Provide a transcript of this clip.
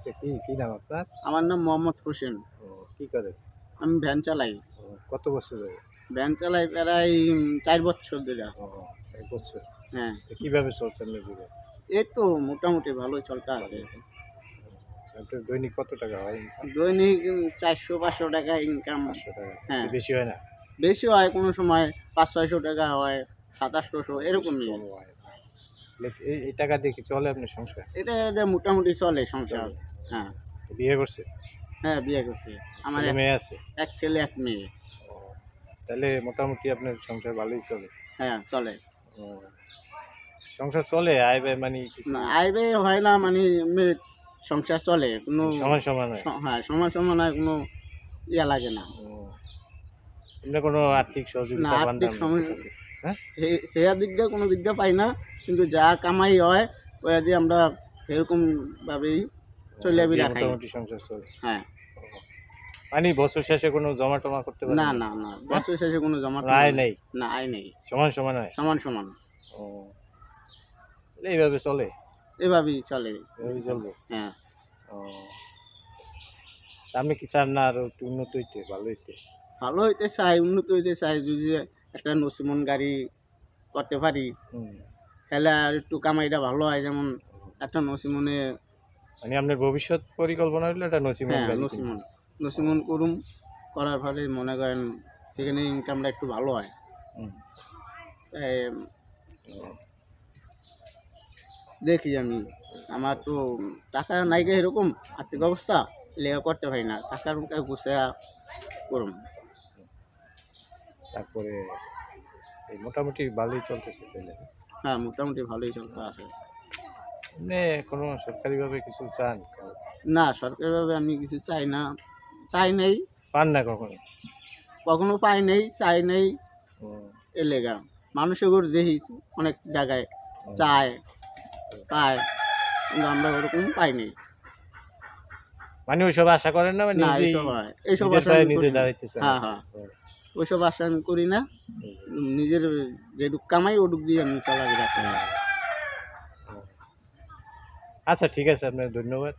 আচ্ছা, কি নাম আপনার? আমার নাম মোহাম্মদ হোসেন। কি করে? আমি ভ্যান চালাই। কত বছর ধরে? ভ্যান চালাই প্রায় ৪ বছর ধরে। ১ বছর। হ্যাঁ, কিভাবে চলছে আপনার জীবন? এই তো মোটামুটি ভালোই চলতে আছে। আচ্ছা, আপনার দৈনিক কত টাকা হয় ইনকাম? দৈনিক ৪০০-৫০০ টাকা ইনকাম। ৫০০ টাকা। হ্যাঁ, বেশি হয় না? বেশি হয়, কোনো সময় ৫০০-৬০০ টাকা হয়, ৭০০-৮০০ এরকমই। কম হয়। এই টাকা দিয়ে কি চলে আপনার সংসার? এটা দিয়ে মোটামুটি চলে সংসার। হ্যাঁ, বিয়ে করছে? হ্যাঁ, বিয়ে করছি। আমার ছেলে মেয়ে আছে? এক ছেলে এক মেয়ে। তাহলে মোটামুটি আপনার সংসার ভালোই চলে? হ্যাঁ, চলে। সংসার চলে, আয় ব্যয় মানে না, আয় ব্যয় হয় না, মানে এমনি সংসার চলে, কোনো সমান সমান হয়? হ্যাঁ, সমান সমান হয়, কোনো ইয়া লাগে না। এমনি কোনো আর্থিক না, সহযোগিতা পান আর্থিক না? সমস্যা হ্যাঁ, হেয়ার দিক দিয়ে কোনো দিক দিয়ে পাই না, কিন্তু যা কামাই হয় ওই দিয়ে আমরা এরকম ভাবেই চলে রাখাই। মোটামুটি সংসার চলে। হ্যাঁ, মানে বছর শেষে কোনো জমা টমা করতে পারেন? না না না, বছর শেষে কোনো জমা আয় নেই? না, আয় নেই, সমান সমান হয়? সমান সমান। এইভাবে চলে? এভাবেই চলে। এভাবেই চলবে? হ্যাঁ। আপনি কি চান না আরো একটু উন্নত হইতে, ভালো হইতে? ভালো হইতে চাই, উন্নত হইতে চাই। যদি একটা নসিমন গাড়ি করতে পারি তাহলে আর একটু কামাইটা ভালো হয়। যেমন একটা নসিমনে, মানে আপনার ভবিষ্যৎ পরিকল্পনা হলো একটা নসিমন হ্যাঁ, গাড়ি? নসিমন করুম, করার ফলে মনে করেন সেখানে ইনকামটা একটু ভালো হয়। দেখি আমি, আমার তো টাকা নাই গে, এরকম আর্থিক অবস্থা, লেখা করতে পারি না, টাকার গুছায়া করুম। তারপরে এই মোটামুটি ভালোই চলতেছে তাহলে? হ্যাঁ, মোটামুটি ভালোই চলতে আছে। মানে কোনো সরকারিভাবে কিছু চান? না, সরকারিভাবে আমি কিছু চাই না, চাই নেই। পান না কখনো? কখনো পাই নেই, চাই নেই। এ লেগা মানুষের ঘর দেখি অনেক জায়গায় চায়, পায়, কিন্তু আমরা ওরকম পাইনি। মানে ওইসব আশা করেন না? মানে না, এইসব আশা নিজে দাঁড়াইতেছে? হ্যাঁ হ্যাঁ, ওইসব আশা আমি করি না। নিজের যেটুক কামাই ওটুক দিয়ে আমি চলাফেরা করি। আচ্ছা, ঠিক আছে, আপনার ধন্যবাদ।